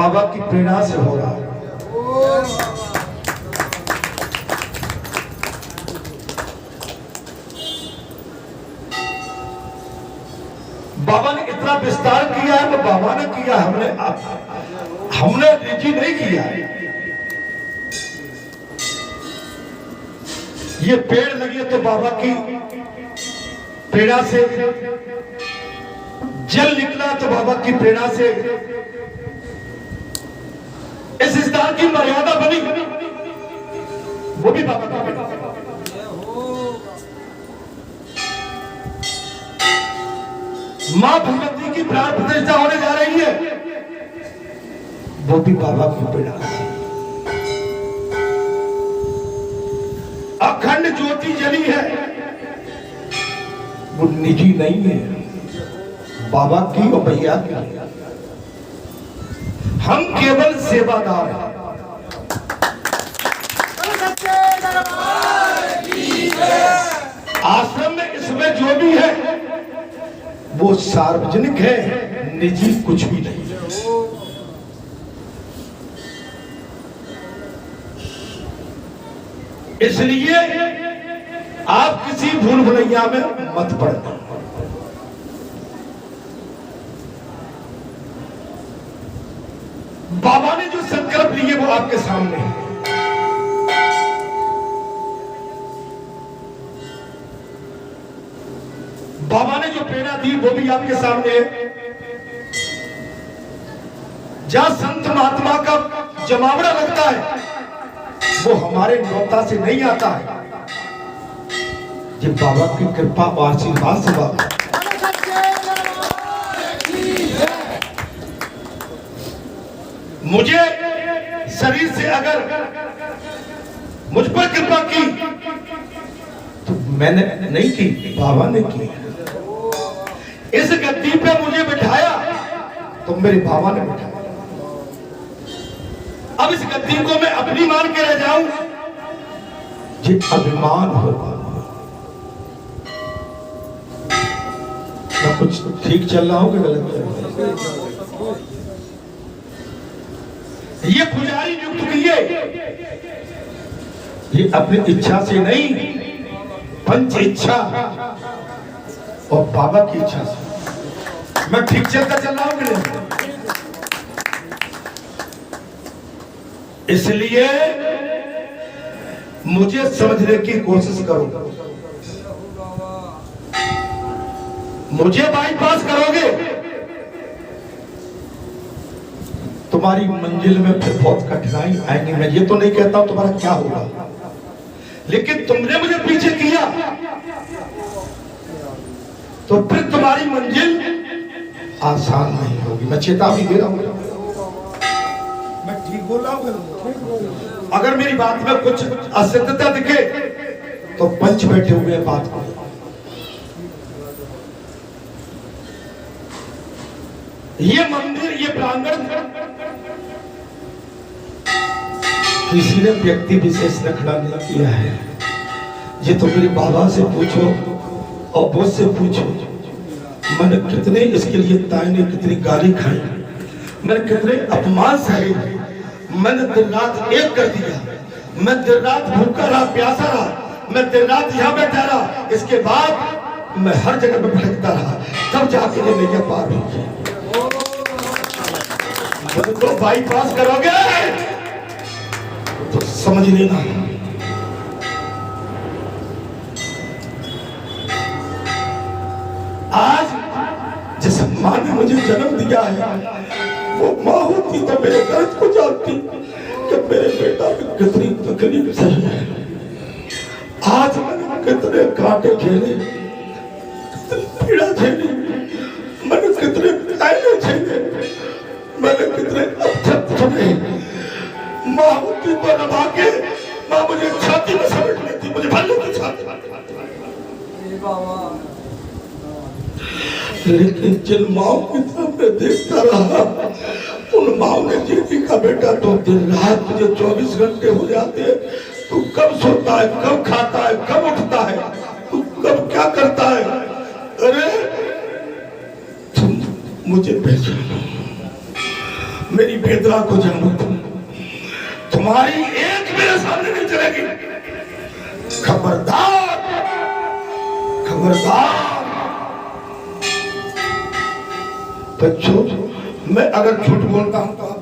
बाबा की प्रेरणा से हो रहा है। बाबा ने इतना विस्तार किया है, तो बाबा ने किया, हमने निजी नहीं किया। ये पेड़ लगे तो बाबा की प्रेरणा से, जल निकला तो बाबा की प्रेरणा से, इस स्थान की मर्यादा बनी वो भी बाबा का प्रेरणा। मां भगवती की प्राण प्रतिष्ठा होने जा रही है, वो भी बाबा की प्रेरणा से। अखंड ज्योति जली है, वो निजी नहीं है, बाबा की और भैया की। हम केवल सेवादार हैं। आश्रम में इसमें जो भी है वो सार्वजनिक है, निजी कुछ भी नहीं। इसलिए आप किसी भूल भुलैया में मत पड़ना। बाबा ने जो संकल्प लिए वो आपके सामने है। बाबा ने जो प्रेरणा दी वो भी आपके सामने है। जहां संत महात्मा का जमावड़ा लगता है वो हमारे नौता से नहीं आता है, ये बाबा की कृपा और आशीर्वाद से बाबा। मुझे शरीर से अगर मुझ पर कृपा की तो मैंने नहीं की, बाबा ने की। इस गद्दी पे मुझे बिठाया तो मेरे बाबा ने बिठाया। अब इस गद्दी को मैं अपनी मान के रह जाऊं, ये अभिमान होगा। मैं कुछ ठीक चल रहा हूं कि गलत? ये पुजारी नियुक्त किए, ये अपनी इच्छा से नहीं, पंच इच्छा और बाबा की इच्छा से। मैं ठीक चलता चल रहा हूं कि नहीं? इसलिए मुझे समझने की कोशिश करो। मुझे बाईपास करोगे तुम्हारी मंजिल में फिर बहुत कठिनाई आएंगी। मैं ये तो नहीं कहता तुम्हारा क्या होगा, लेकिन तुमने मुझे पीछे किया तो फिर तुम्हारी मंजिल आसान नहीं होगी। मैं चेतावनी दे रहा हूं। मैं ठीक बोल रहा हूं? अगर मेरी बात में कुछ असत्यता दिखे तो पंच बैठे हुए हैं बात को। ये मंदिर, ये प्रांगण किसी ने व्यक्ति विशेष ने खड़ा नहीं किया है। ये तो मेरे बाबा से पूछो और मुझसे पूछो, मैंने कितने इसके लिए ताने, कितनी गाली खाई, मैंने कितने अपमान सहे, मैंने दिन रात एक कर दिया, मैं दिन रात भूखा रहा, प्यासा रहा, मैं दिन रात यहाँ बैठा रहा। इसके बाद मैं हर जगह में भटकता रहा, तब जाके ये नैया पार हुई। तो बाईपास करोगे तो समझ लेना। आज जिस मां ने मुझे जन्म दिया है वो मां होती तो मेरे दर्द को जानती कि मेरे बेटा में कितनी तकलीफ सही है। आज मैंने कितने कांटे झेले, कितनी पीड़ा झेली, मैंने कितने ताने झेले, मैंने कितने अक्षत सुने। मां होती तो नभा के मां मुझे छाती में समेट लेती, मुझे भल्ले की छाती। लेकिन जिन माओ की तरफ मैं देखता रहा, उन माओ ने जीती का बेटा तो दिन रात मुझे 24 घंटे हो जाते हैं। तू कब सोता है, कब खाता है, कब उठता है, तू कब क्या करता है? अरे तुम मुझे पहचानो, मेरी वेदना को जानो तुम्हारी एक मेरे सामने नहीं चलेगी। खबरदार खबरदार। बच्चों मैं अगर झूठ बोलता हूं तो आप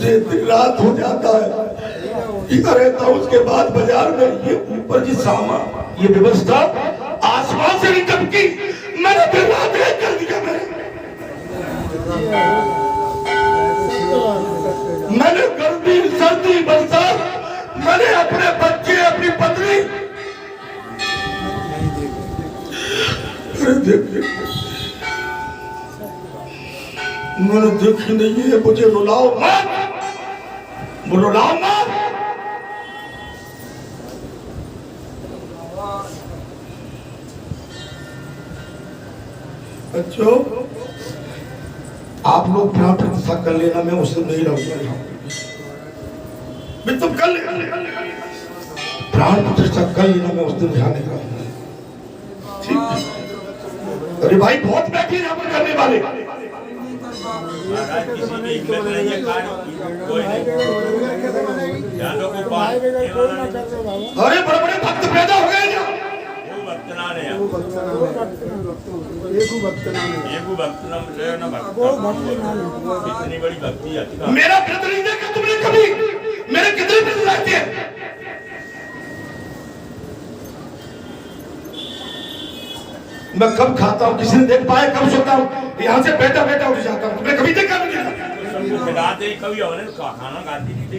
दिन रात हो जाता है, इधर रहता हूं, उसके बाद बाजार में ये ऊपर की सामा ये व्यवस्था आसमान से नहीं टपकी, मैंने फिर रात कर दिया। मैंने गर्मी सर्दी बरसात मैंने अपने बच्चे अपनी पत्नी मैंने देखी नहीं है। मुझे रुलाओ मत, रुलाओ मत। बच्चों आप लोग प्राण प्रतिष्ठा कर लेना, मैं उससे नहीं रहूंगा। तुम कर लेना प्राण प्रतिष्ठा कर लेना, मैं उस दिन ध्यान नहीं रहूंगा। ठीक। अरे भाई बहुत बैठे यहाँ पर करने वाले। अरे बड़े बड़े भक्त पैदा हो गए क्या? मेरा व्रत नहीं देखा तुमने कभी? मेरे कितने व्रत रहते हैं? मैं कब खाता हूँ किसी ने देख पाया? कब सोता हूँ? यहाँ से बैठा बैठा उठ जाता हूँ। तुमने कभी देखा? खाना खाती थी।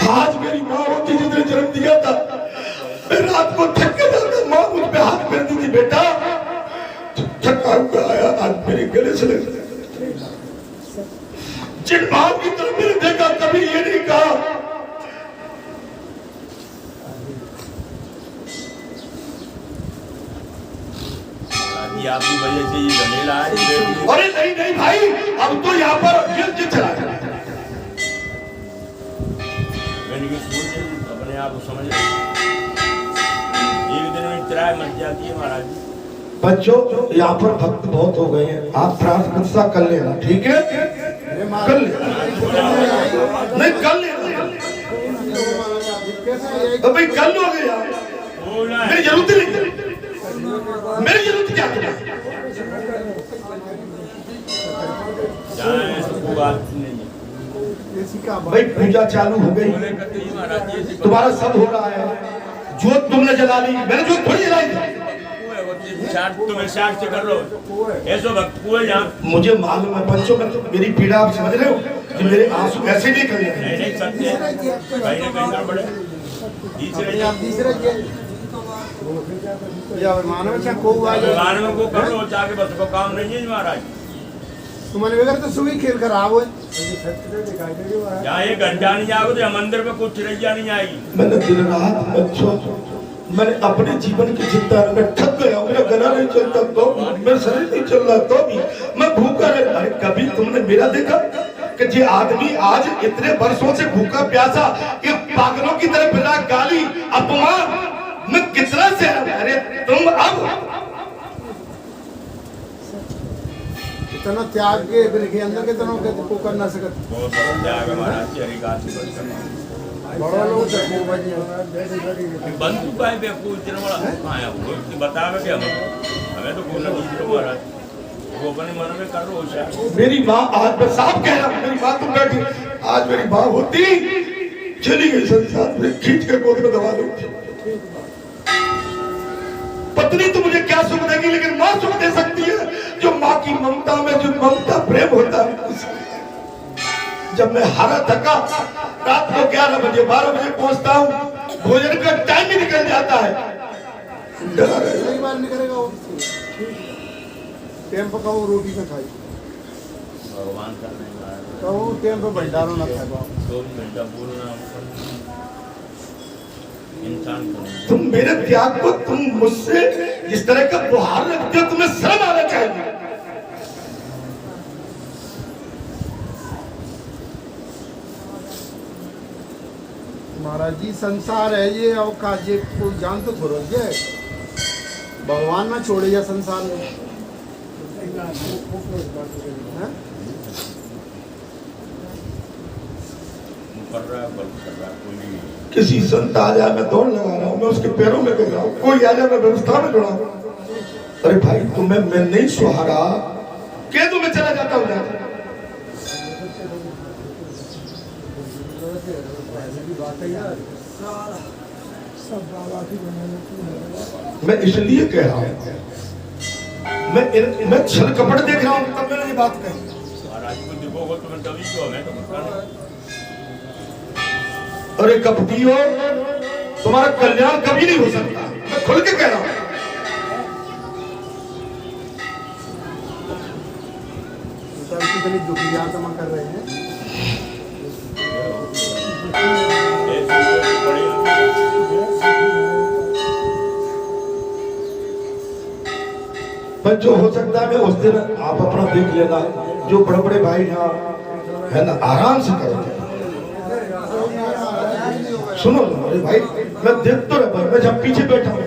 आज मेरी माँ होती जिसने जन्म दिया था, मैं रात को थक के जाता, माँ मुझ पे हाथ फेरती थी, बेटा थका हुआ आया आज मेरे गले से लग। जिन माँ की तरफ मैंने देखा कभी ये नहीं कहा आपकी वजह से ये झमेला है। अरे नहीं नहीं भाई, अब तो यहाँ पर ये चला अपने आप को समझ एक दिन में किराए मच जाती है महाराज। बच्चों यहाँ पर भक्त बहुत हो गए हैं, आप प्राण प्रतिष्ठा कर लेना। ठीक है कर लेना, नहीं कर लेना भाई, कर लोगे यार। मेरी जरूरत नहीं, मेरी जरूरत क्या है? भाई पूजा चालू हो गई, तुम्हारा सब हो रहा है। जोत तुमने जला ली, मैंने जोत थोड़ी जलाई थी। तुम्हें कर लो ऐसो भक्त को यहाँ। मुझे मालूम है बच्चों, में तो मेरी पीड़ा आप समझ रहे हो कि मेरे आंसू ऐसे नहीं करने। नहीं सत्य कहीं ना कहीं गड़बड़ है। मानव को कर लो जाके, बस को काम नहीं है महाराज। तुम्हारे बगैर तो सुबह खेल खराब हो। यहाँ एक घंटा नहीं जाओगे तो मंदिर में कुछ चिड़ैया नहीं आएगी। मैंने दिन रात बच्चों, मैंने अपने जीवन की चिंता में थक गया, मेरा गला नहीं चलता तो भी, मेरा शरीर नहीं चल रहा तो भी मैं भूखा रहता। कभी तुमने मेरा देखा कि ये आदमी आज इतने वर्षों से भूखा प्यासा ये पागलों की तरह बिना गाली अपमान मैं कितना से? अरे तुम अब इतना त्याग के अंदर के तनों के को कर ना सकत। बहुत त्याग महाराज जी, हरि का बड़ा लोग बंधु का है बेवकूफ इतना बड़ा आया वो बतावे कि हमें तो बोलना नहीं तो महाराज वो अपने मन में कर लो शायद। मेरी माँ आज मैं साफ कह रहा हूँ, मेरी माँ तुम बैठी, आज मेरी माँ होती चली गई संसार में, खींच के गोद में दबा दूंगी। पत्नी तो मुझे क्या सुख देगी, लेकिन माँ सुख दे सकती है। जो माँ की ममता में जो ममता प्रेम होता है। जब मैं हारा थका रात को 11 बजे 12 बजे पहुंचता हूँ, भोजन का टाइम ही निकल जाता है। निकलेगा टेम पर कहो रोटी में खाई भगवान का कहो टेम पर भंडारों ना खाओ। 2 घंटा बोलना इंसान को। तुम मेरे त्याग को तुम मुझसे इस तरह का बुहार रखते हो, तुम्हें शर्म आना चाहिए। महाराज जी संसार है ये, और काजे कोई जान तो थोड़ा है। भगवान ना छोड़े जा संसार में हैं? कर रहा है, बल कर रहा है, कोई नहीं। किसी संत आ जाए मैं दौड़ लगा रहा हूँ, मैं उसके पैरों में गिर रहा हूँ, कोई आ जाए मैं व्यवस्था में जुड़ा हूँ। अरे भाई तुम्हें मैं नहीं सुहारा कह दो, मैं चला जाता हूँ। मैं इसलिए कह रहा हूँ, मैं छल कपट देख रहा हूँ, तब मैंने ये बात कही। महाराज को देखोगे तो मैं तभी क्यों, हमें तो पता नहीं। अरे कपटी हो, तुम्हारा कल्याण कभी नहीं हो सकता, मैं खुल के कह रहा हूँ। कितनी दुखी आत्मा कर रहे हैं। पर जो हो सकता है मैं उस दिन आप अपना देख लेना, जो बड़े बड़े भाई यहाँ है ना, आराम से करो। सुनो अरे भाई, मैं देख तो रहा, मैं जब पीछे बैठा हूँ।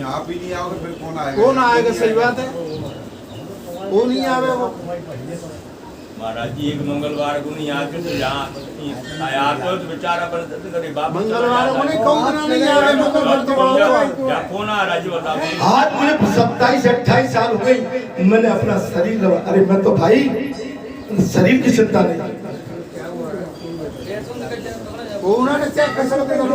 आप भी नहीं आओगे फिर कौन आएगा? कौन आएगा? सही बात है, वो नहीं आवे। वो महाराज जी एक मंगलवार को नहीं आते तो जहाँ आया तो बेचारा करे बाप मंगलवार को नहीं, कौन दिन नहीं आवे। मंगलवार तो क्या कौन आ रहा जी बताओ। आज मुझे 27-28 साल हो गई, मैंने अपना शरीर, अरे मैं तो भाई शरीर की चिंता नहीं। वो उन्होंने चेक कर सकते हैं लोग।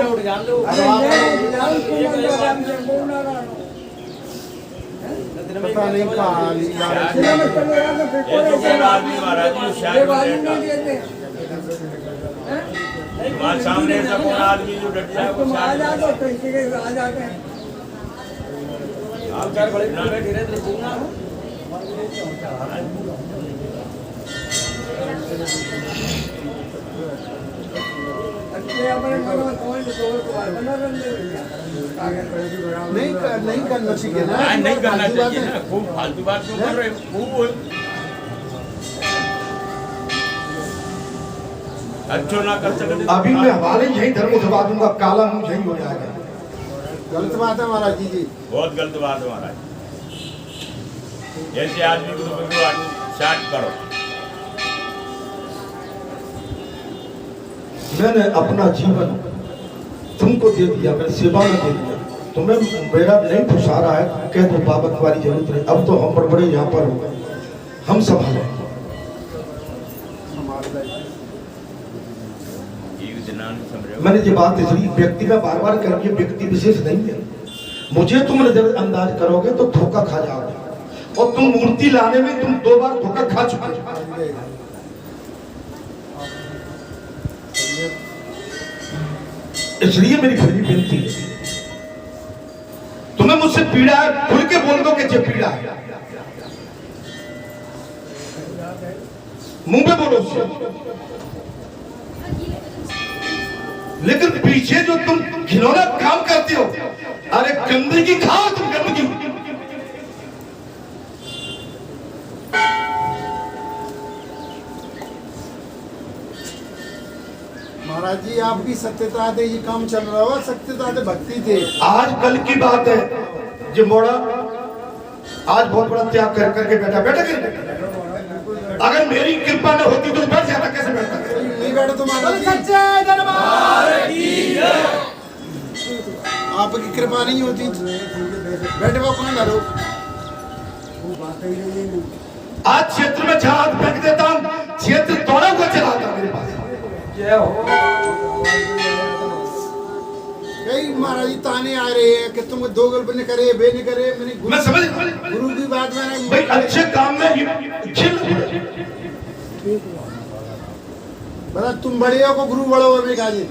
पता नहीं कहाँ लिया। ये तो कौन आदमी महाराज जी शायद तुम्हारे सामने से कौन आदमी जो डट जाए वो शायद आप क्या बड़े धीरे धीरे बोलना। नहीं करना चाहिए ना, नहीं करना चाहिए ना, खूब फालतू बात क्यों कर रहे हो। खूब अच्छो ना कर सकते। अभी मैं हवाले यही धर्म दबा दूंगा, काला मुंह यही हो जाएगा। गलत बात है महाराज जी। बहुत गलत बात है महाराज। ऐसे आदमी को तो शांत करो। मैंने अपना जीवन तुमको दे दिया, मेरी सेवा में दे दिया, तुम्हें मेरा नहीं पुछा रहा है, कह दो बाबा तुम्हारी जरूरत नहीं। अब तो हम बड़े बड़े यहाँ पर हो गए, हम संभाले। मैंने ये बात इसलिए व्यक्ति में बार बार करके, व्यक्ति विशेष नहीं है। मुझे तुम नजरअंदाज करोगे तो धोखा खा जाओगे, और तुम मूर्ति लाने में तुम 2 बार धोखा खा चुके। इसलिए मेरी पहली विनती है, तुम्हें मुझसे पीड़ा है, खुल के बोल दो कि ये पीड़ा है, मुंह पे बोलो उससे। लेकिन पीछे जो तुम घिनौना काम करते हो, अरे गंदगी खाओ तुम, गंदगी। महाराज जी आपकी सत्यता थे ये काम चल रहा हुआ, सत्यता थे भक्ति थे। आज कल की बात है, जो मोड़ा आज बहुत बड़ा त्याग कर करके बैठा। अगर मेरी कृपा न होती तो बैठ जाता, कैसे बैठता? नहीं बैठे तो महाराज जी, आपकी कृपा नहीं होती बैठे वो कौन डरो। आज क्षेत्र में जहां हाथ फेंक देता हूं, क्षेत्र तोड़ा को चलाता मेरे पास। कई महाराज जी ताने आ रहे हैं कि तुम 2 गल्प ने करे, बे ने करे। मैं समझ गुरु की बात मैंने भाई, अच्छे काम में बता, तुम बड़े हो को गुरु बड़ो हो। कहा जी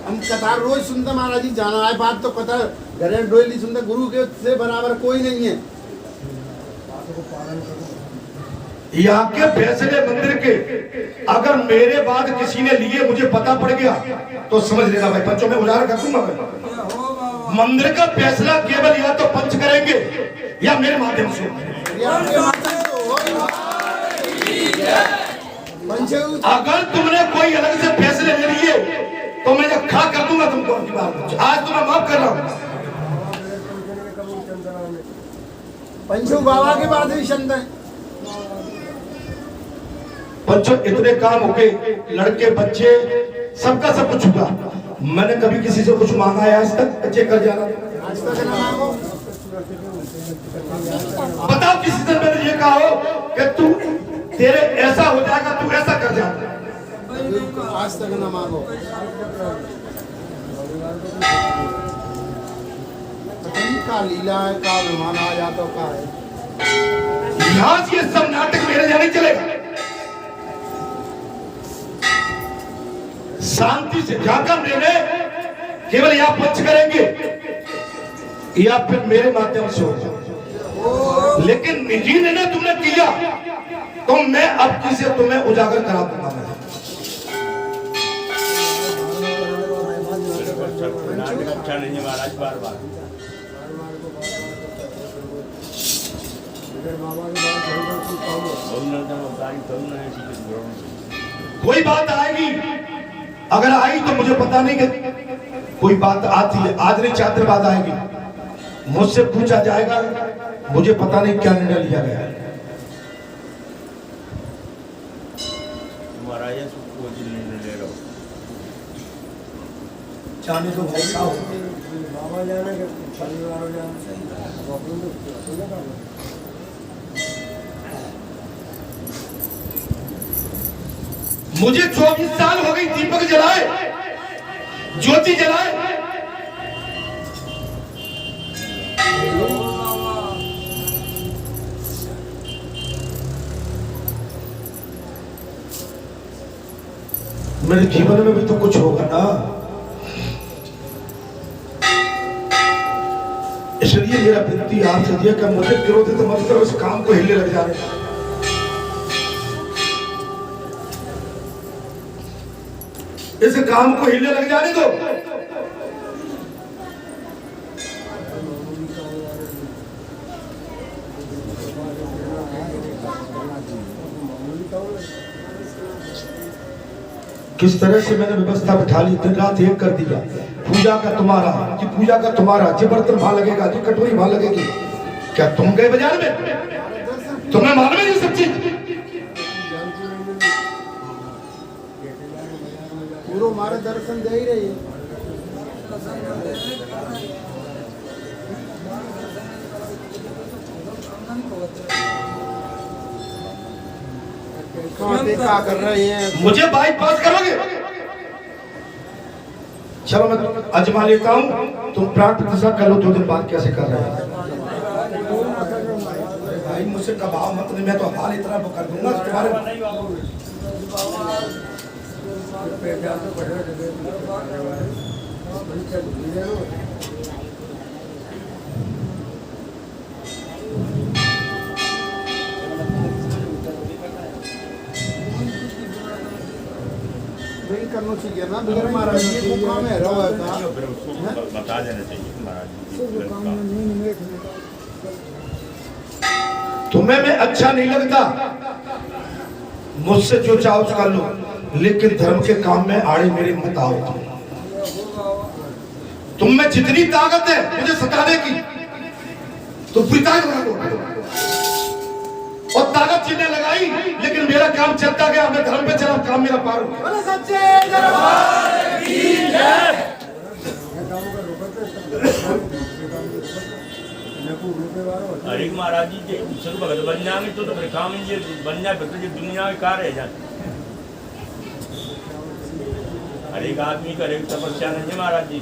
हम कतार रोज सुनते महाराज जी, जाना है बात तो कतार घरे डोल नहीं सुनते। गुरु के से बराबर कोई नहीं है। यहाँ के फैसले मंदिर के अगर मेरे बाद किसी ने लिए, मुझे पता पड़ गया तो समझ लेना भाई, पंचों में उजागर कर दूंगा मैं। मंदिर का फैसला केवल या तो पंच करेंगे या मेरे माध्यम से। अगर तुमने कोई अलग से फैसले ले लिए तो मैं जब खा कर दूंगा तुमको अपनी बात। आज तो मैं माफ कर रहा हूँ। पंचू बाबा के बाद भी संत है। पंचो इतने काम हो गए, लड़के बच्चे सबका सब कुछ हुआ, मैंने कभी किसी से कुछ मांगा है आज तक? बच्चे कर जाना आज तक ना मांगो। बताओ किसी से मैंने ये कहा हो कि तू तेरे ऐसा हो जाएगा, तू ऐसा कर जाएगा? आज तक ना मांगो। का लीला है, का मेहमान आ जाता का है। यहाँ से ये सब नाटक मेरे यहाँ नहीं चलेगा। शांति से जाकर मेरे केवल या पंच करेंगे या फिर मेरे माध्यम से होगा, लेकिन निजी निर्णय तुमने किया तो मैं अब किसे तुम्हें उजागर करा दूंगा। अच्छा नहीं महाराज, बार बार कोई बात आएगी, अगर आई तो मुझे पता नहीं कि कोई बात आती है, आज नहीं चाहते बात आएगी, मुझसे पूछा जाएगा, मुझे पता नहीं क्या निर्णय लिया गया है। महाराज निर्णय ले रहा हूँ, जाने तो भाई का हो। मुझे 24 साल हो गई दीपक जलाए, ज्योति जलाए। मेरे जीवन में भी तो कुछ होगा ना, इसलिए मेरा विनती आपसे यह कि मुझे क्रोधित मत करो, इस काम को हिले लग जाने दो। इस काम को हिले लग जाने दो। किस तरह से मैंने व्यवस्था बिठा ली, दिन रात एक कर दिया। पूजा का तुम्हारा, जी पूजा का तुम्हारा, जी बर्तन वहां लगेगा, जी कटोरी वहां लगेगी। क्या तुम गए बाजार में? तुम्हें मालूम है ये सब चीज? पूरा हमारे दर्शन दे ही रही है। क्या कर रहे हैं? मुझे बाईपास करोगे? चलो मैं अजमा लेता हूँ, तुम प्राण प्रतिष्ठा कर लो 2 दिन बाद। कैसे कर रहे हैं भाई? मुझसे कबाव मत नहीं, मैं तो हाल इतना कर दूंगा तुम्हारे। वही करना चाहिए ना, बिगर महाराज जी को काम है रहा था। फिर उसको बता देना चाहिए महाराज जी। तुम्हें मैं अच्छा नहीं लगता, मुझसे जो चाहो कर लो, लेकिन धर्म के काम में आड़े मेरे मत आओ। तुम में जितनी ताकत है मुझे सताने की, तो पिता और ताकत जिन्हें लगाई, लेकिन मेरा काम चलता गया, मैं धर्म पे चला, काम मेरा पार हो गया। अरे महाराज जी जे सब भगत बन जाएंगे तो फिर काम ये बन जाए, फिर तो ये दुनिया में कार रह जाती। हर एक आदमी करे तपस्या नहीं है महाराज जी,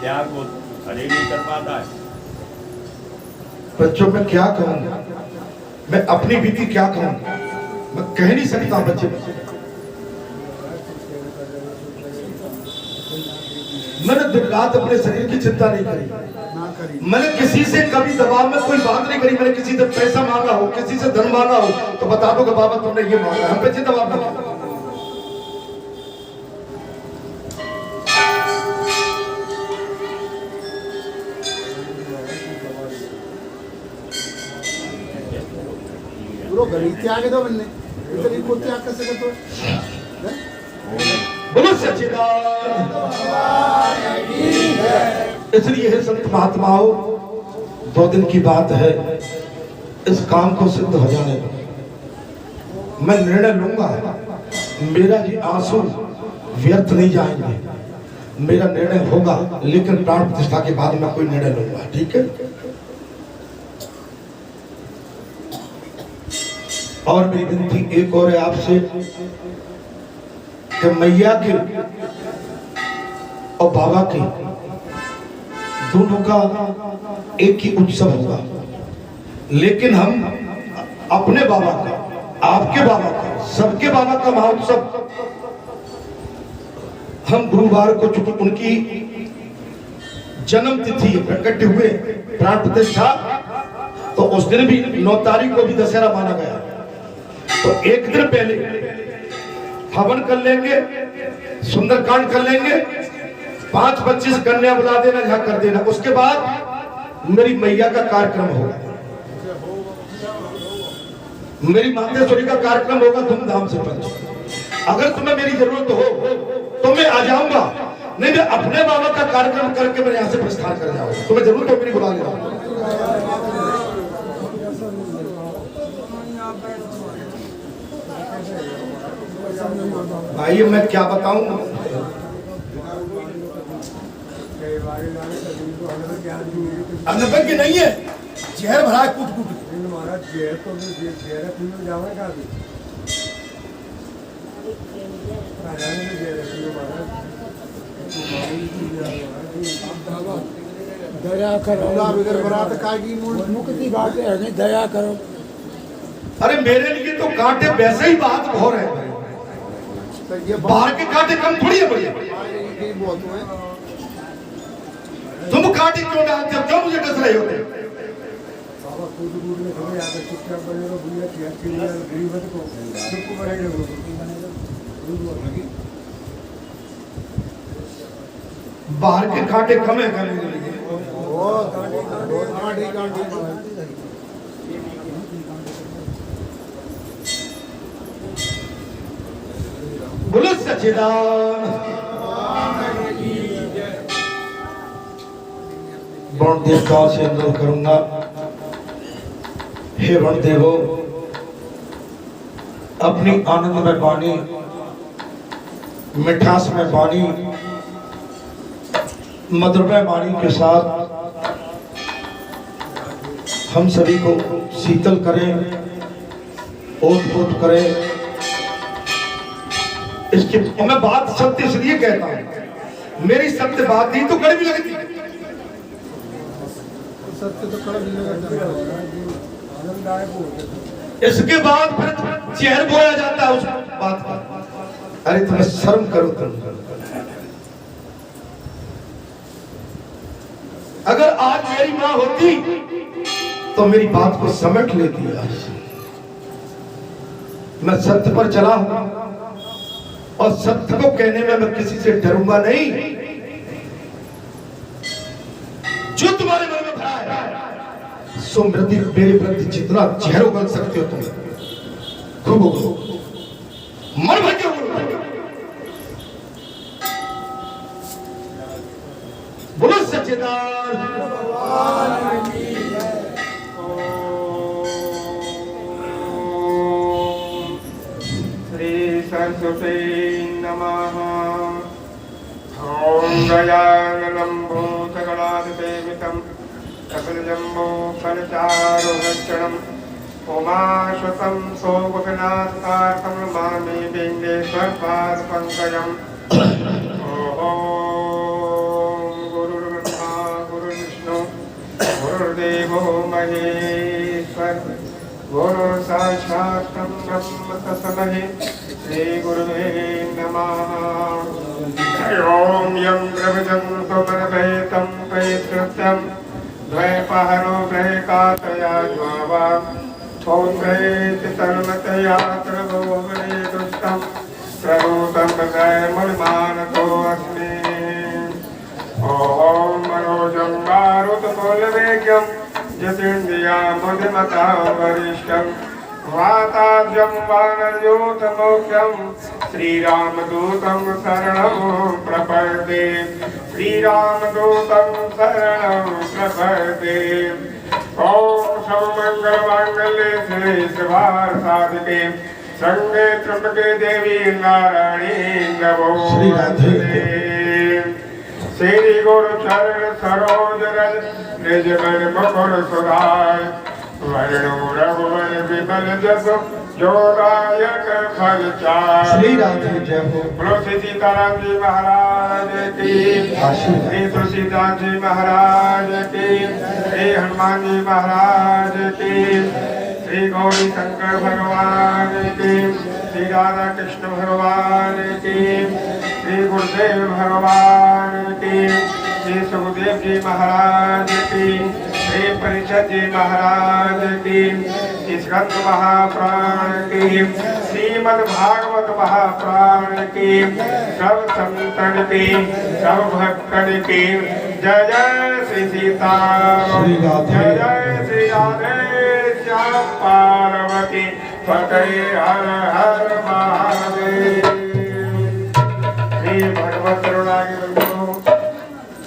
त्याग वो हर एक नहीं कर पाता है। बच्चों में क्या कहूँ, मैं अपनी बीती क्या कहूँ, मैं कह नहीं सकता। बच्चे मैंने दिन रात अपने शरीर की चिंता नहीं करी, मैंने किसी से कभी दबाव में कोई बात नहीं करी। मैंने किसी से पैसा मांगा हो, किसी से धन मांगा हो तो बता दो कि बाबा तुमने ये मांगा, हम पे दबाव नहीं। पूरा गली त्याग दो बनने, इतनी को त्याग कर सके तो बोलो सच्चिदानंद। इसलिए है संत महात्माओं, 2 दिन की बात है, इस काम को सिद्ध हो जाने दो। मैं निर्णय लूंगा, मेरा ये आंसू व्यर्थ नहीं जाएंगे, मेरा निर्णय होगा, लेकिन प्राण प्रतिष्ठा के बाद मैं कोई निर्णय लूंगा, ठीक है। और मेरी विनती एक और है आपसे कि मैया के और बाबा के दोनों का एक ही उत्सव होगा, लेकिन हम अपने बाबा का, आपके बाबा का, सबके बाबा का महोत्सव हम गुरुवार को, चूंकि उनकी जन्म तिथि प्रकट हुए प्राण प्रतिष्ठा, तो उस दिन भी 9 तारीख को भी दशहरा माना गया, तो एक दिन पहले हवन कर लेंगे, सुंदरकांड कर लेंगे, 5-25 कन्या बुला देना, यहाँ कर देना। उसके बाद मेरी मैया का कार्यक्रम होगा, मेरी मातेश्वरी का कार्यक्रम होगा धूमधाम से। अगर तुम्हें मेरी जरूरत हो तो मैं आ जाऊंगा, नहीं मैं अपने बाबा का कार्यक्रम करके मैं यहाँ से प्रस्थान कर जाऊंगा। तुम्हें जरूरत हो मेरी बुला लेना। भाई मैं क्या बताऊं, अनबन की नहीं है, जहर भरा है कूट कूट। दया करो, मुक्ति बात है, दया करो। अरे मेरे लिए तो कांटे वैसे ही बात बहुत है, बाहर के कांटे कम थोड़ी है बढ़िया। तुम कांटे क्यों डालते हो, क्यों मुझे डस रहे होते? बाहर के कांटे कम है क्या मेरे लिए? बोलो सच्चिदानंद। वरुणदेव का से अनुरोध करूंगा, हे वरुणदेवो, अपनी आनंद में वाणी, मिठास में वाणी, मधुरमय वाणी के साथ हम सभी को शीतल करें, ओत-पोत करें। इसकी मैं बात सत्य इसलिए कहता हूं, मेरी सत्य बात ही तो कड़वी लगती है, सत्य तो कड़वी लगता है। इसके बाद फिर जहर बोया जाता है उस बात का। अरे तुम्हें शर्म करो तुम। अगर आज मेरी मां होती तो मेरी बात को समेट लेती है। मैं सत्य पर चला हूं और सत्य को कहने में मैं किसी से डरूंगा नहीं। जो तुम्हारे मन में भरा है सो मेरे प्रति जितना जहर उगल सकते हो तुम खूब उगलो, मर भर के उगलो। बोलो सच्चिदानंद। सरस्वती नमः। ॐ गजाननं भूतगणाधिसेवितं सकलजम्बो फलचारुभक्षणम् उमाश्वतं सोमगनाथकार्तं नमामि बिम्बेश्वरपादपङ्कजम्। ॐ गुरुर्ब्रह्मा गुरुर्विष्णु गुरुर्देवो महेश्वर गुरु साक्षात् ब्रह्म तस्मै श्री गुरुवे नमः। ओम यं ब्रह्मजन्तु मनभेतं पैतृत्यं द्वैपहरो ब्रह्कातया ज्वावा पौन्द्रैति तन्मतया प्रभोवने दुष्टं प्रभूतं भगैर्मुनिमानतो अस्मि। ॐ मनोजं मारुततुल्यवेगं यतीन्द्रिया मुदिमता वरिष्ठं वाताज्यं वानरयोतमोक्षं श्रीरामदूतं शरणं प्रपद्ये श्रीरामदूतं शरणं प्रपद्ये ओम सर्वमंगलमांगल्ये शिवे सर्वार्थसाधिके शरण्ये त्र्यंबके देवी नारायणी नमोस्तुते श्री गुरु चरण सरोज रज निज मन मुकुर सुधाय वरणो रघुवर विमल जस जोदायक फल चाय श्री राधे जय हो। बोलो श्री सीताराम जी महाराज की, श्री तुलसीदास जी महाराज की, श्री हनुमान जी महाराज की, श्री गौरी शंकर भगवान की, श्री राधा कृष्ण भगवान की, श्री गुरुदेव भगवान की, श्री सुखदेव जी महाराज की, श्री परिषद जी महाराज की, श्री स्कंद महाप्राण की, श्रीमद् भागवत महाप्राण की, सब संतन की, सब भक्तन की जय जय श्री सीताराम, जय जय श्री राधे श्याम पार्वती पते हर हर महादेव। श्री भगवत करुणागी बंधु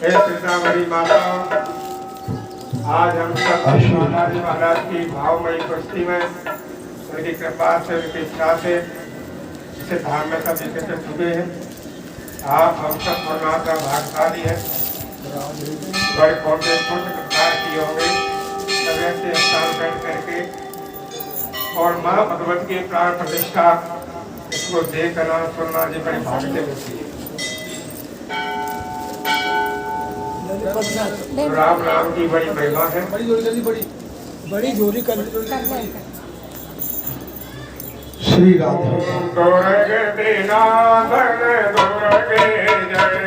हे सीतामढ़ी माता, आज हम सब माता जी महाराज की भावमयी उपस्थिति में उनकी कृपा से उनकी इच्छा से इस धाम में सब एकत्रित हुए हैं। आप हम सब परमात्मा भागशाली है, बड़े पौधे पुण्य प्रकार किए होंगे समय से स्नान करके और माँ भगवत की प्राण प्रतिष्ठा इसको देखना सुनना जी बड़ी भाग्य से होती है। राम नाम की बड़ी महिमा है। बड़ी जोरी कर श्री राधे दुर्गे दीनाधन दुर्गे जय जय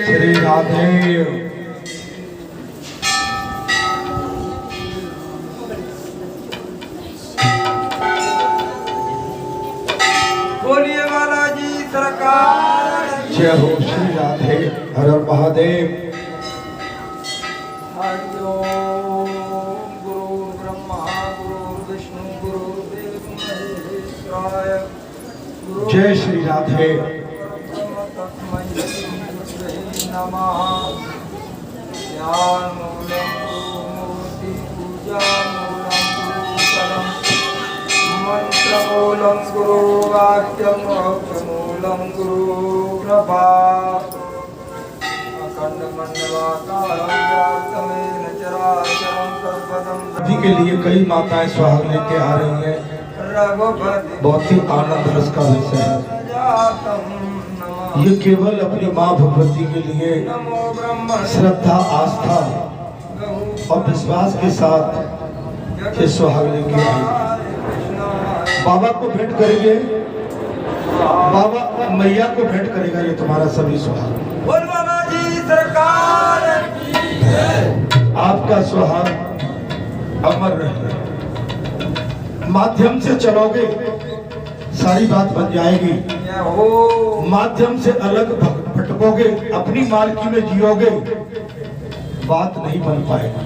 श्री राधे बोलिए बालाजी सरकार जय हो। श्री राधे हर हर महादेव। हरि ओम गुरु ब्रह्मा गुरु विष्णु गुरुदेव महेश्वराय जय श्री राधे। गुरु नमः ध्यानमूलं गुरुमूर्ति पूजामूलं गुरुपदं मंत्रमूलं गुरुवाक्यं मोक्षमूलं गुरुकृपा अखंडमंडलाकारं व्याप्तमेन चराचरं तत्पदं जी के लिए कई माताएं सुहाग लेके आ रही हैं। रघुपति बहुत ही आनंद रस का विषय है। जातं नमः ये केवल अपनी माँ भगवती के लिए नमो ब्रह्मणे श्रद्धा, आस्था और विश्वास के साथ ये सुहाग लेके आई। बाबा को भेंट करेंगे, बाबा मैया को भेंट करेगा ये तुम्हारा सभी सुहाग। बोल बाबा जी सरकार की आपका सुहाग अमर रहे। माध्यम से चलोगे सारी बात बन जाएगी, जय हो माध्यम से अलग भटकोगे, अपनी मालकी में जियोगे, बात नहीं बन पाएगी।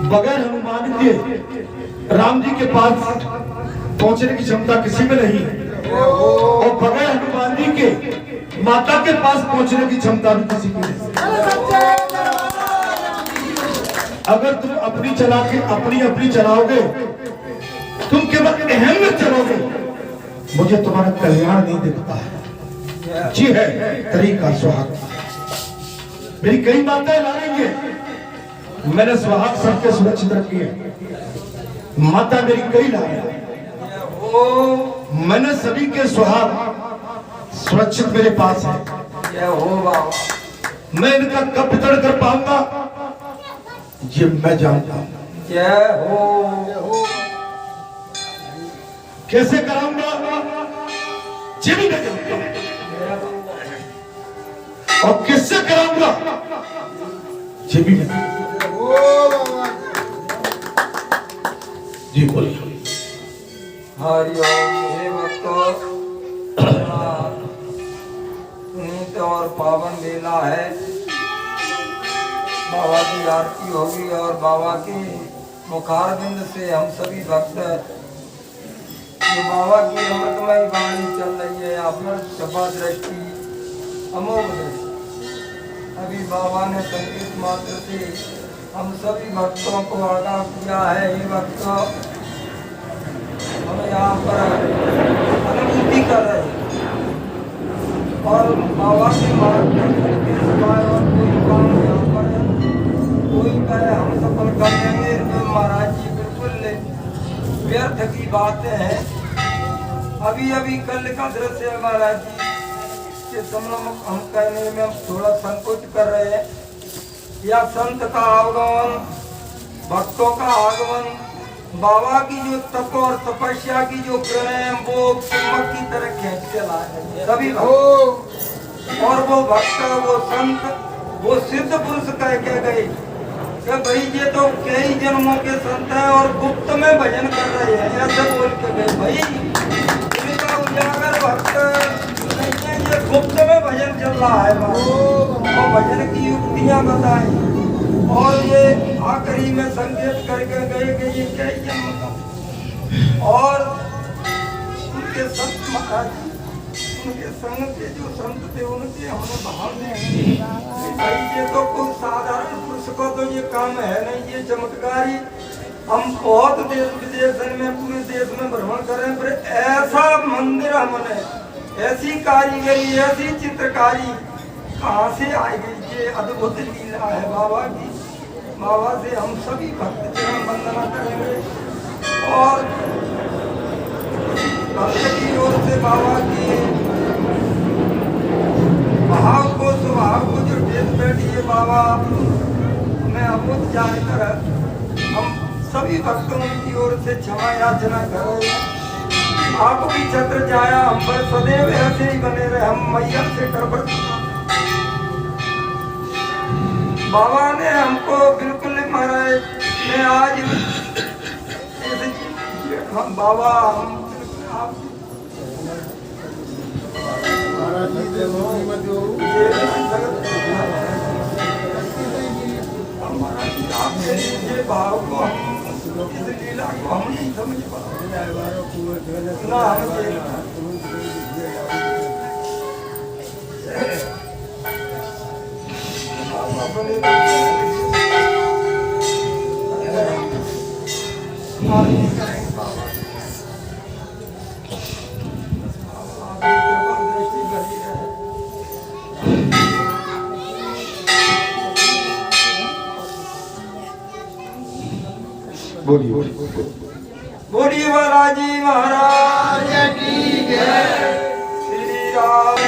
बगैर हनुमान के राम जी के पास पहुंचने की क्षमता किसी में नहीं है, और बगैर हनुमान जी के माता के पास पहुंचने की क्षमता भी किसी की नहीं। अगर तुम अपनी चला के अपनी चलाओगे, तुम केवल अहम में चलोगे, मुझे तुम्हारा कल्याण नहीं दिखता है। जी है तरीका सुहाग। मेरी कई बातें ला रही है, मैंने सुहाग सबके सुरक्षित रखी है। माता मेरी कई ला रही है, मैंने सभी के सुहाग सुरक्षित मेरे पास है। जय हो बाबा मैं इनका कब वितरण कर पाऊंगा ये मैं जानता हूं। जय हो कैसे कराऊंगा ये भी मैं जानता हूं, और किससे कराऊंगा ये भी मैं जानता हूं। जी बोलिए। हरि ओम। हे भक्तों, पुनीत और पावन बेला है। बाबा की आरती होगी और बाबा के मुखारबिंद से हम सभी भक्त जो बाबा की अमृतमयी वाणी चल रही है, आपने सभा दृष्टि अमोघ दृष्टि। अभी बाबा ने संगीत मात्र से हम सभी भक्तों को आगाह किया है। ये भक्तों हम यहाँ पर अनुभूति कर रहे हैं और बाबा के मार्गदर्शन के सिवाय और कोई काम यहाँ पर कोई कहे हम सफल कर लेंगे तो महाराज जी बिल्कुल व्यर्थ की बातें हैं। अभी अभी कल का दृश्य है महाराज जी के समूह हम कहने में हम थोड़ा संकोच कर रहे हैं। या संत का आगमन, भक्तों का आगमन, बाबा की जो तप और तपस्या की जो प्रेम वो चुम्बक की तरह खींच के लाए सभी भक्त। और वो भक्त, वो संत, वो सिद्ध पुरुष कह के गए कि भाई ये तो कई जन्मों के संत हैं और गुप्त में भजन कर रहे हैं, ऐसे बोल के गए। भाई इनका उजागर भक्त नहीं है, ये गुप्त में भजन चल रहा है। और भजन की युक्तियां बताएं और ये आखिरी में संकेत करके गए कि ये कई जन्म का। और उनके संत महाराज, उनके संग के जो संत थे उनके हमने भाव में भाई ये तो कोई साधारण पुरुष को तो ये काम है नहीं, ये चमत्कारी। हम बहुत देश विदेश में पूरे देश में भ्रमण कर रहे हैं, पर ऐसा मंदिर हमने, ऐसी कारीगरी, ऐसी चित्रकारी कहाँ से आई गई? ये अद्भुत लीला है बाबा की। बाबा से हम सभी भक्त चरण वंदना करेंगे और भक्त की ओर से बाबा की भाव को, स्वभाव को जो टेस बैठी है बाबा में अमृत जानकर हम सभी भक्तों की ओर से क्षमा याचना करें। आप भी छत्र जाया हम पर सदैव ऐसे ही बने रहे, हम मैया से करबट। बाबा ने हमको बिल्कुल महाराज मैं आज हम बाबा हम आप ये भाव को हम इस लीला को हम नहीं समझ पाते ना। बोलिए बोलिए बालाजी महाराज की जय। श्री राम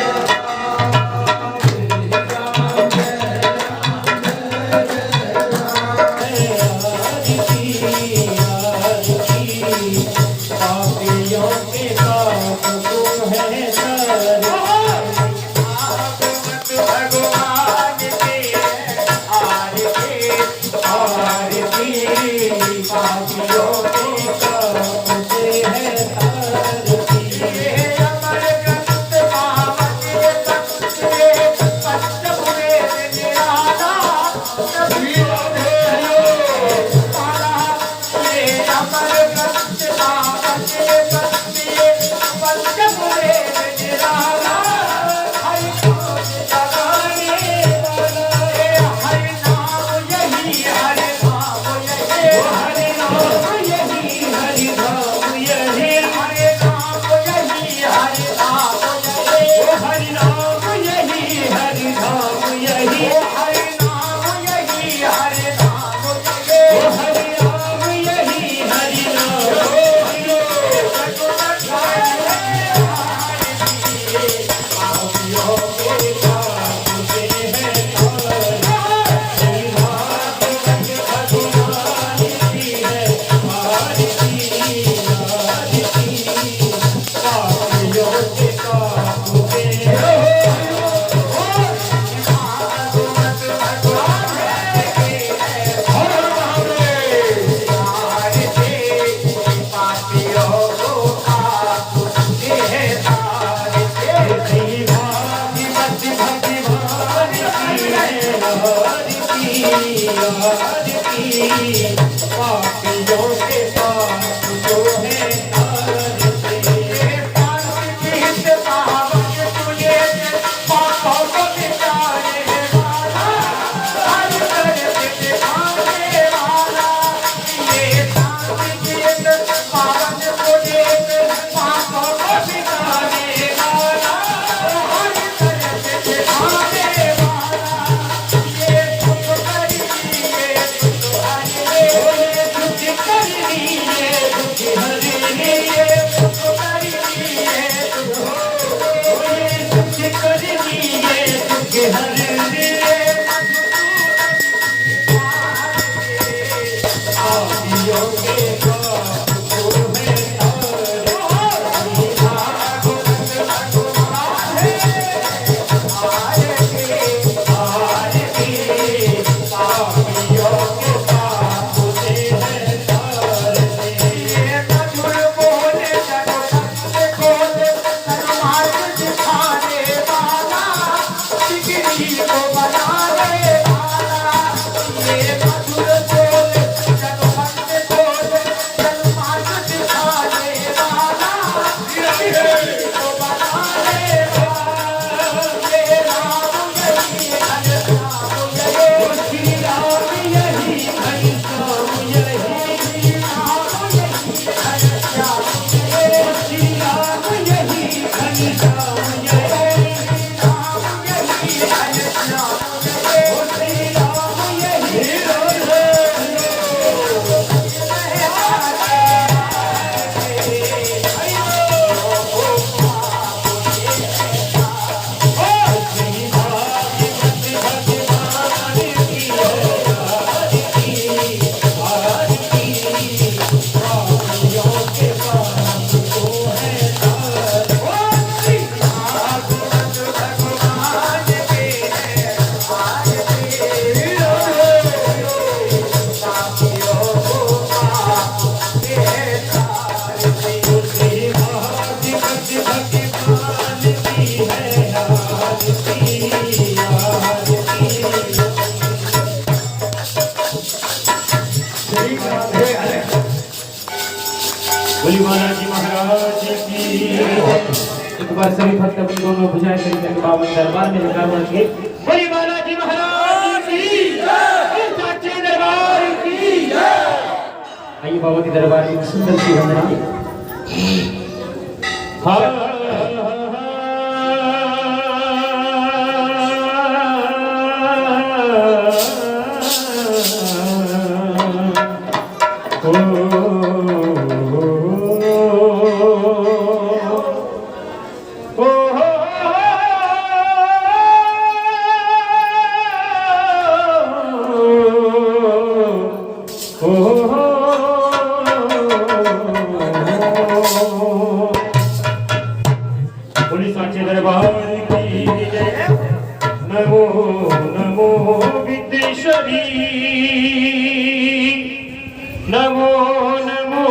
बोली बालाजी महाराज की। एक बार सभी भक्त अपनी दोनों भुजाएं खड़ी करके बाबा दरबार में जयकार बोलेंगे। बोली बालाजी महाराज की। आइए बाबा के दरबार में सुंदर सी वंदना। बोली साचे दरबार की जय। नमो नमो विद्येश्वरी, नमो नमो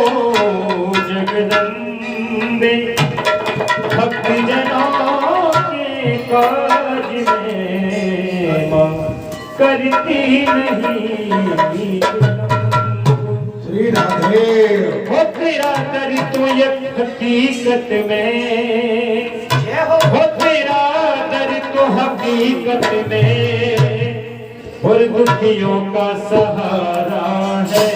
जगदम्बे। भक्त जनों के काज में मां करती नहीं। श्री राधे। वो तेरा दर तो ये हकीकत में, वो तेरा दर तो हकीकत में और दुखियों का सहारा है।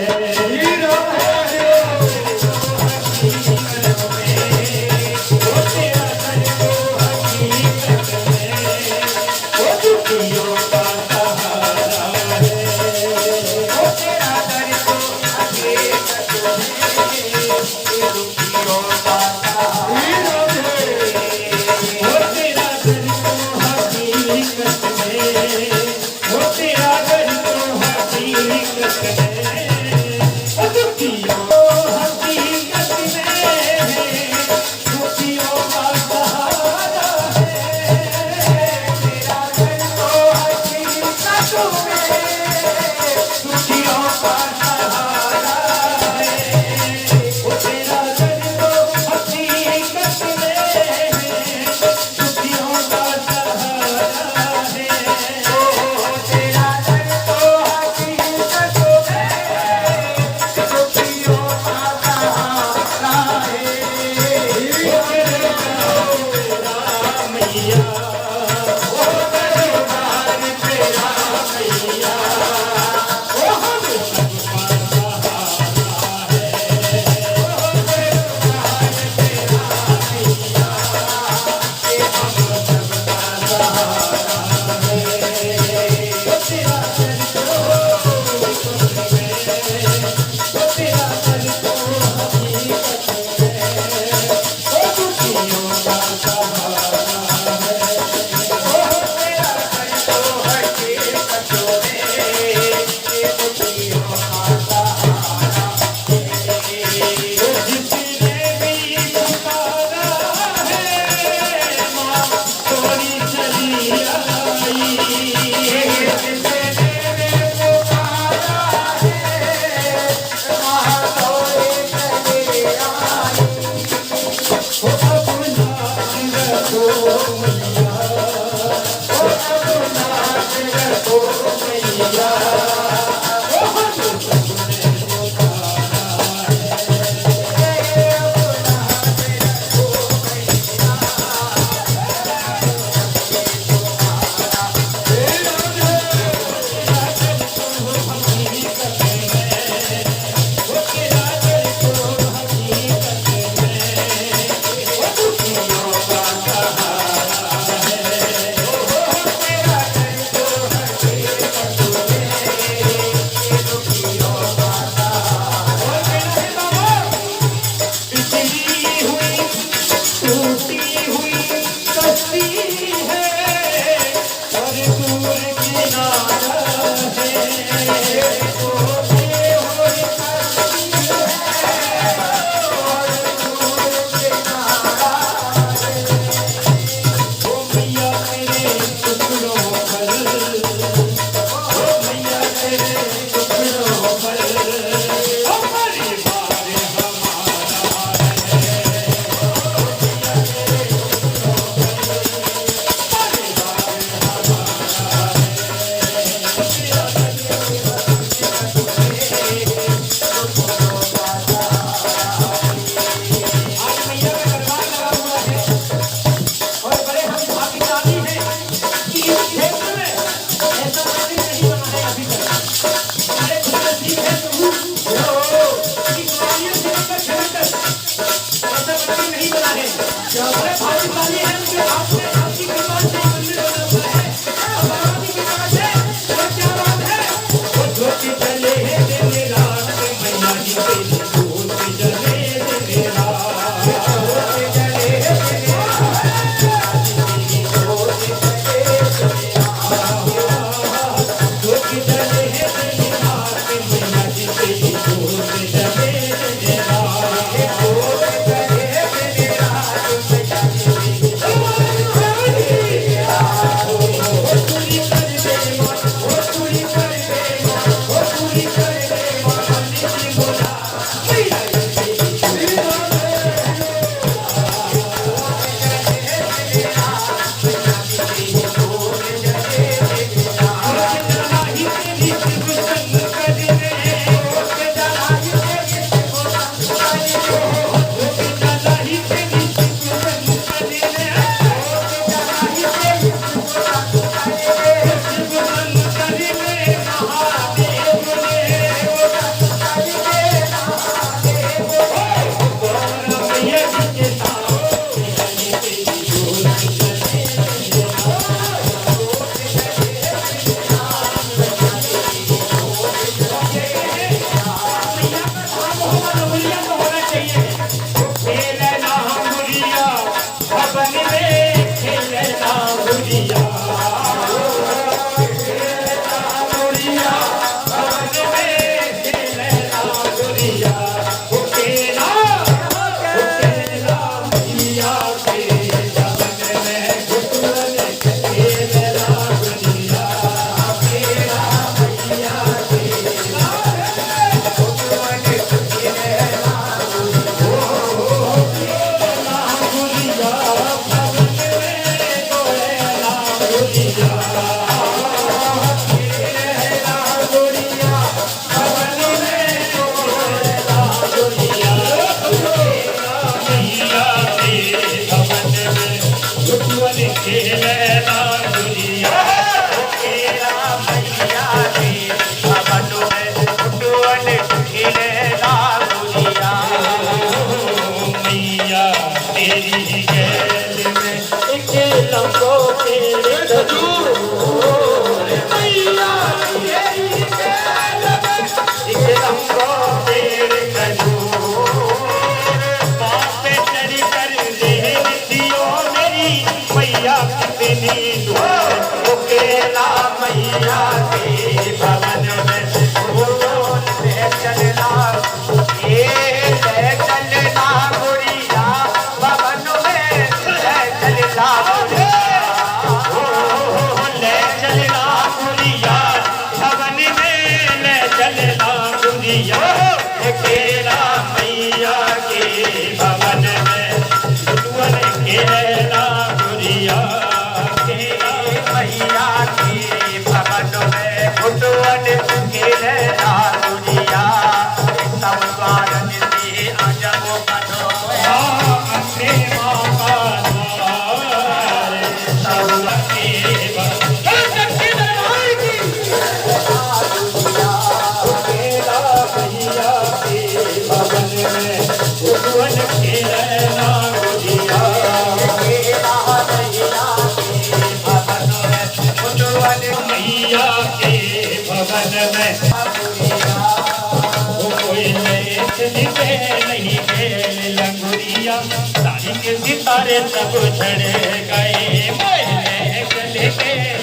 सितारे सब झड़ गए मोहल्ले चले गए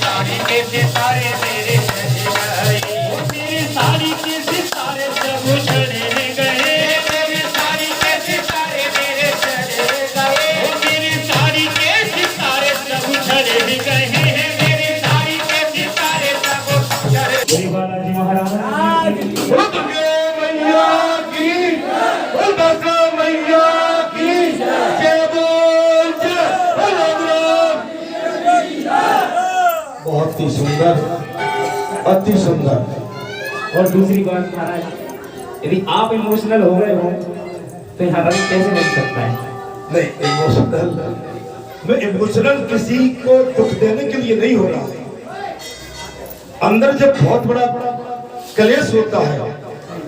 साड़ी के सितारे मेरे चले गए मेरी साड़ी के सितारे सब झड़ गए मेरी साड़ी के सितारे मेरे चले गए मेरी साड़ी के सितारे सब झड़ गए मेरी साड़ी के सितारे सब झड़ गए। बालाजी महाराज बहुत ही सुंदर, अति सुंदर। और दूसरी बात महाराज, यदि आप इमोशनल हो गए हो तो यहाँ रंग कैसे बन सकता है? नहीं, इमोशनल मैं इमोशनल किसी को दुख देने के लिए नहीं हो रहा। अंदर जब बहुत बड़ा कलेश होता है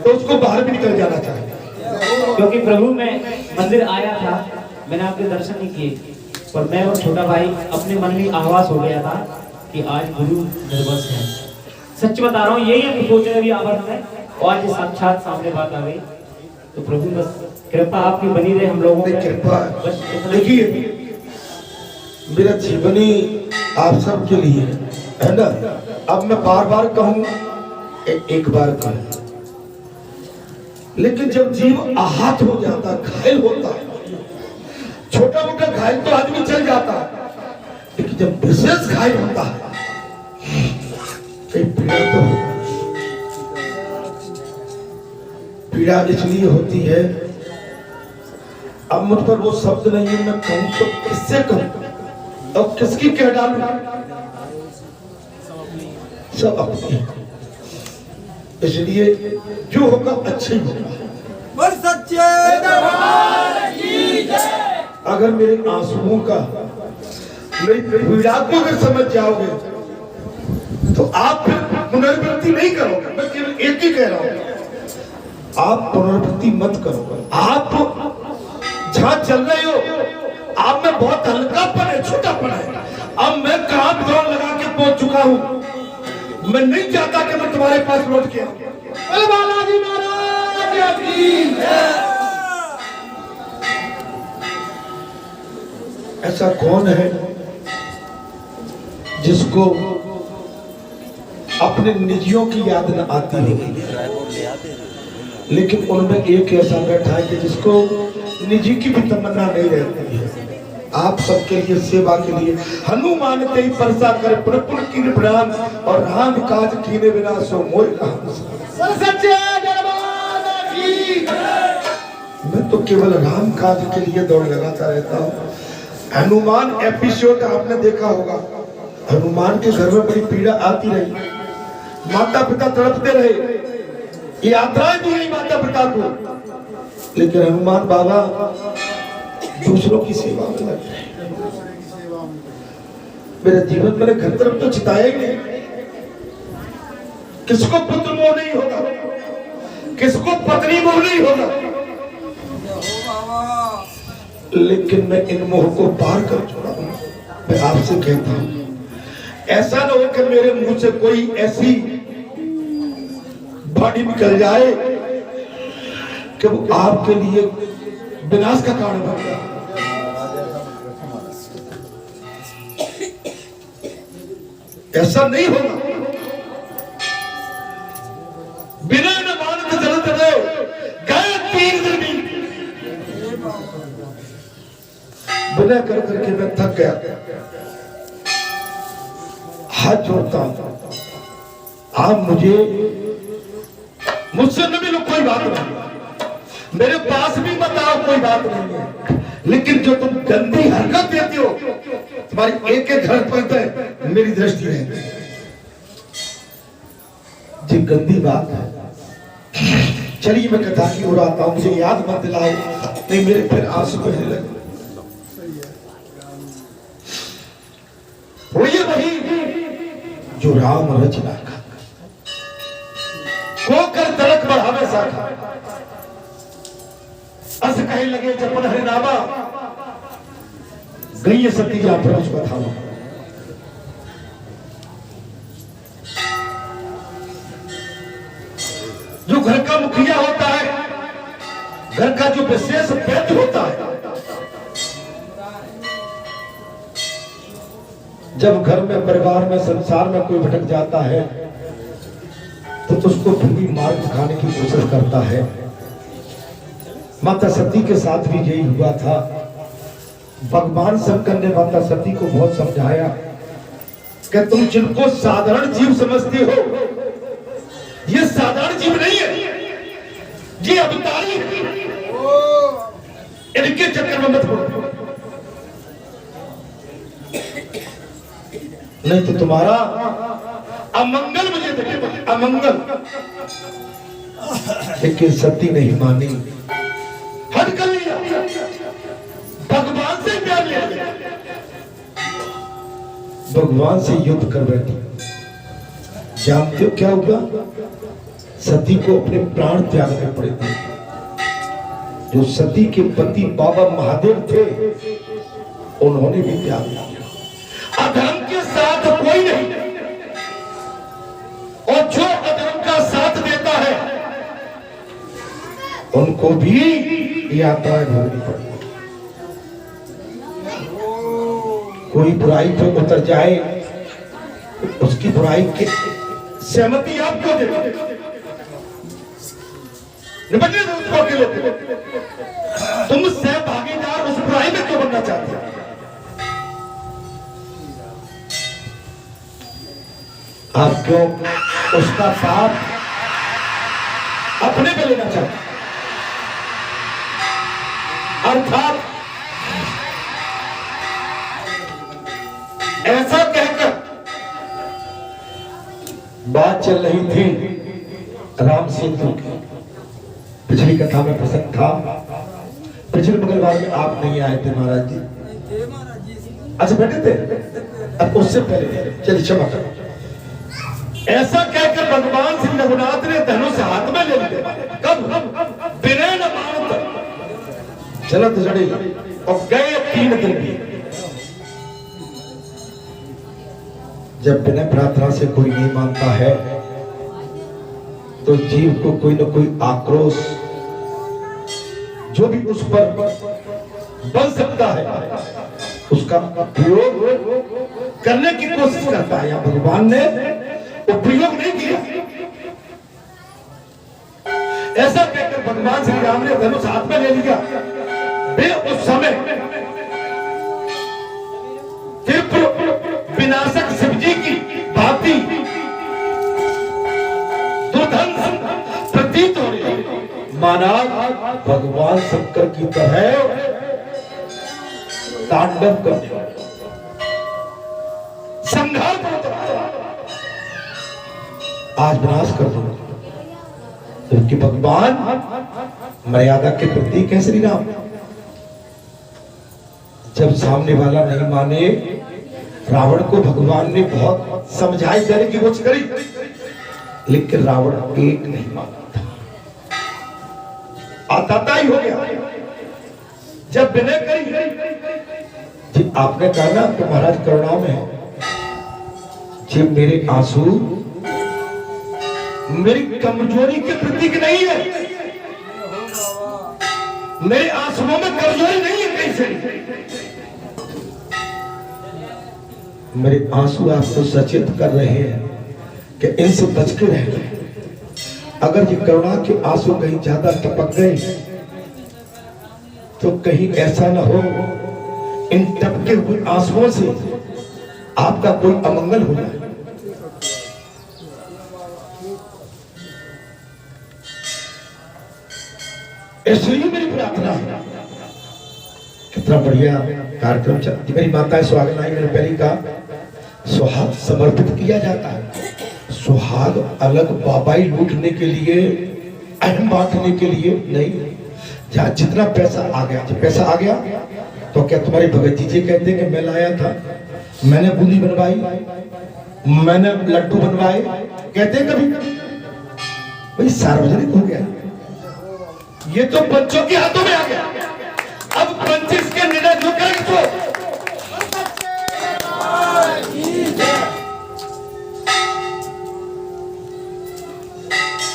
तो उसको बाहर भी निकल जाना चाहिए। क्योंकि प्रभु मैं मंदिर आया था, मैंने आपके दर्शन नहीं किए, पर मैं और छोटा भाई अपने मन में आभास हो गया था कि आज गुरु निर्वस है। सच बता रहा हूँ, यही हम सोच रहे भी आभरण है और आज साक्षात सामने बात आ गई। तो प्रभु बस कृपा आपकी बनी रहे हम लोगों पे। कृपा बस इतना ही। देखिए मेरा जीवन ही आप सब के लिए है ना। अब मैं बार बार कहूं, एक बार कहूं, लेकिन जब जीव आहत हो जाता, घायल होता, छोटा मोटा घायल तो आदमी चल जाता, लेकिन जब विशेष घायल होता है तो पीड़ा तो पीड़ा इसलिए होती है। अब मुझ पर वो शब्द नहीं है, मैं कहूं तो किससे कहूं और किसकी कह डालूं, सब अपनी। इसलिए जो होगा अच्छा ही होगा। अगर मेरे आंसुओं का, मेरी पीड़ा को अगर समझ जाओगे तो आप फिर पुनर्वृत्ति नहीं करोगे। मैं केवल एक ही कह रहा हूं, आप पुनर्वृत्ति मत करो। आप जहां चल रहे हो आप में बहुत हल्कापन है, छोटापन है। अब मैं कहां दौड़ लगा के पहुंच चुका हूं, मैं नहीं चाहता कि मैं तुम्हारे पास लौट के आऊं। बालाजी महाराज की ऐसा कौन है जिसको अपने निजियों की याद न आती है, लेकिन उनमें एक ऐसा बैठा है कि जिसको निजी की भी तमन्ना नहीं रहती है। आप सबके लिए, सेवा के लिए हनुमान तेई परसा कर प्रपुर की प्रणाम और राम काज कीने बिना सो मोर सच्चे दरबार की। मैं तो केवल राम काज के लिए दौड़ लगाता रहता हूँ। हनुमान एपिसोड आपने देखा होगा, हनुमान के घर में बड़ी पीड़ा आती रही, माता पिता तड़पते रहे, यात्राएं दी गई माता पिता को, लेकिन हनुमान बाबा दूसरों की सेवा में लग रहे। मेरा जीवन मैंने घर तरफ तो चिताया ही नहीं। किसको पुत्र मोह नहीं होगा, किसको पत्नी मोह नहीं होगा, लेकिन मैं इन मोह को पार कर चुका हूं। मैं आपसे कहता हूं, ऐसा न हो कि मेरे मुंह से कोई ऐसी बाणी निकल जाए कि वो आपके लिए विनाश का कारण बन गया। ऐसा नहीं होगा। बिना न मानत जलत रहो, गए 3 दिन बिना कर करके मैं थक गया। हाथ जोड़ता हूं, आप मुझसे न मिलो, कोई बात नहीं, मेरे पास भी बताओ, कोई बात नहीं है, लेकिन जो तुम गंदी हरकत देते हो, तुम्हारी एक एक घर पर मेरी दृष्टि रहती है। जी गंदी बात है। चलिए मैं कथा की ओर आता हूं, मुझे याद मत दिलाओ, नहीं मेरे फिर आंसू बहने लगे। वही जो राम रचना का को कर तड़क बढ़ावे साखा, अस कहे लगे जपन हरि नामा, गई सती जा प्रभु बताओ। जो घर का मुखिया होता है, घर का जो विशेष वैद्य होता है, जब घर में, परिवार में, संसार में कोई भटक जाता है तो उसको फिर भी मार्ग दिखाने की कोशिश करता है। माता सती के साथ भी यही हुआ था। भगवान शंकर ने माता सती को बहुत समझाया कि तुम जिनको साधारण जीव समझते हो, ये साधारण जीव नहीं है, ये अवतारी है, इनके चक्कर में मत पड़ो, नहीं तो तुम्हारा अमंगल मुझे देखेगा, अमंगल। लेकिन सती नहीं मानी, हद कर लिया, भगवान से प्यार ले लिया, भगवान से युद्ध कर बैठी। जानते हो क्या हुआ? सती को अपने प्राण त्यागने पड़े थे। जो सती के पति बाबा महादेव थे, उन्होंने भी त्याग दिया। अधर्म के साथ कोई नहीं, उनको भी यात्राएं भोगनी पड़ी। कोई बुराई पे उतर जाए, उसकी बुराई की सहमति आप क्यों दे? निपटने दो उसको अकेले। तुम सहभागीदार उस बुराई में क्यों बनना चाहते हो? आप क्यों उसका साथ अपने पे लेना चाहते? अर्थात ऐसा कहकर बात चल रही थी राम सेतु की। पिछली कथा में प्रसंग था, पिछले मंगलवार में आप नहीं आए थे महाराज जी। अच्छा बैठे थे, अब उससे पहले चलिए क्षमा करो। ऐसा कहकर भगवान श्री रघुनाथ ने धनुष हाथ में ले लिया। कब? बिना न मानत चलत जड़ी और गए 3 दिन भी। जब बिना प्रार्थना से कोई नहीं मानता है तो जीव को कोई न कोई आक्रोश जो भी उस पर बन सकता है उसका प्रयोग करने की कोशिश करता है। या भगवान ने उपयोग नहीं किया। ऐसा कहकर भगवान श्री राम ने धनुष हाथ में ले लिया। वे उस समय विनाशक शिवजी की भांति दुर्धंस प्रतीत हो रही, माना भगवान शंकर की तरह तांडव करने संघार आज विनाश कर दो। क्योंकि भगवान मर्यादा के प्रतीक है श्री राम। जब सामने वाला नहीं माने, रावण को भगवान ने बहुत समझाई देने की कोशिश करी, लेकिन रावण एक नहीं माना था, आताताई हो गया। जब विनय करी जी, आपने कहा ना तो महाराज करुणा में जी मेरे आंसू मेरी कमजोरी के प्रतीक नहीं है, मेरे आंसुओं में कमजोरी नहीं है। कैसे? मेरे आंसू आपको सचेत कर रहे हैं कि इनसे बच के रहे। अगर ये करुणा के आंसू कहीं ज्यादा टपक गए तो कहीं ऐसा ना हो इन टपके हुए आंसुओं से आपका कोई अमंगल हो जाए। इसलिए मेरी प्रार्थना है। कितना बढ़िया कार्यक्रम चलती। मेरी माताएं स्वागत आई, मैंने पहले कहा सुहाग समर्पित किया जाता है। सुहाग अलग बाबाई लूटने के लिए, अहम बांटने के लिए नहीं। जहाँ जितना पैसा आ गया, जब पैसा आ गया तो क्या तुम्हारे भगत जी कहते हैं कि मैं लाया था, मैंने बूंदी बनवाई, मैंने लड्डू बनवाए, कहते हैं कभी? भाई सार्वजनिक हो गया, ये तो बच्चों के हाथों में आ गया। अब पंच इसके निर्णय जो करेंगे तो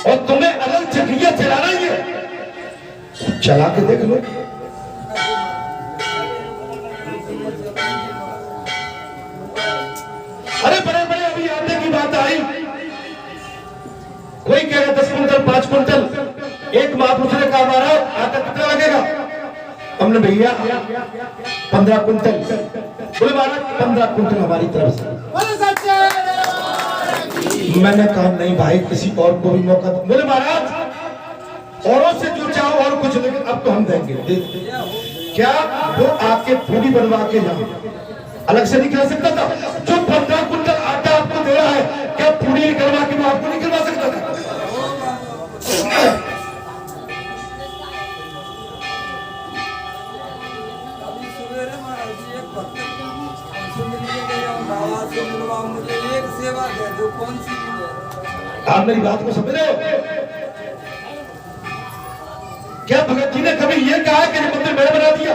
और तुम्हें अलग जगह चलाना ही है, चला के देख लो। अरे बड़े बड़े अभी आते की बात आई, कोई कह रहा 10 कुंटल 5 कुंटल, एक महापुरुष ने कहा महाराज आटा कितना लगेगा? हमने भैया 15 कुंटल। बोले महाराज 15 कुंटल हमारी तरफ से। मैंने कहा नहीं भाई किसी और को भी मौका दो। बोले महाराज औरों से जो चाहो और कुछ, लेकिन अब तो हम देंगे। क्या वो आके पूरी बनवा के जाओ, अलग से निकल सकता था? जो 15 कुंटल आटा आपको दे रहा है, क्या पूरी निकलवा के वो आपको निकलवा सकता था? आप मेरी बात को समझ रहे हो? क्या भगत जी ने कभी ये कहा कि मंदिर मैंने बना दिया?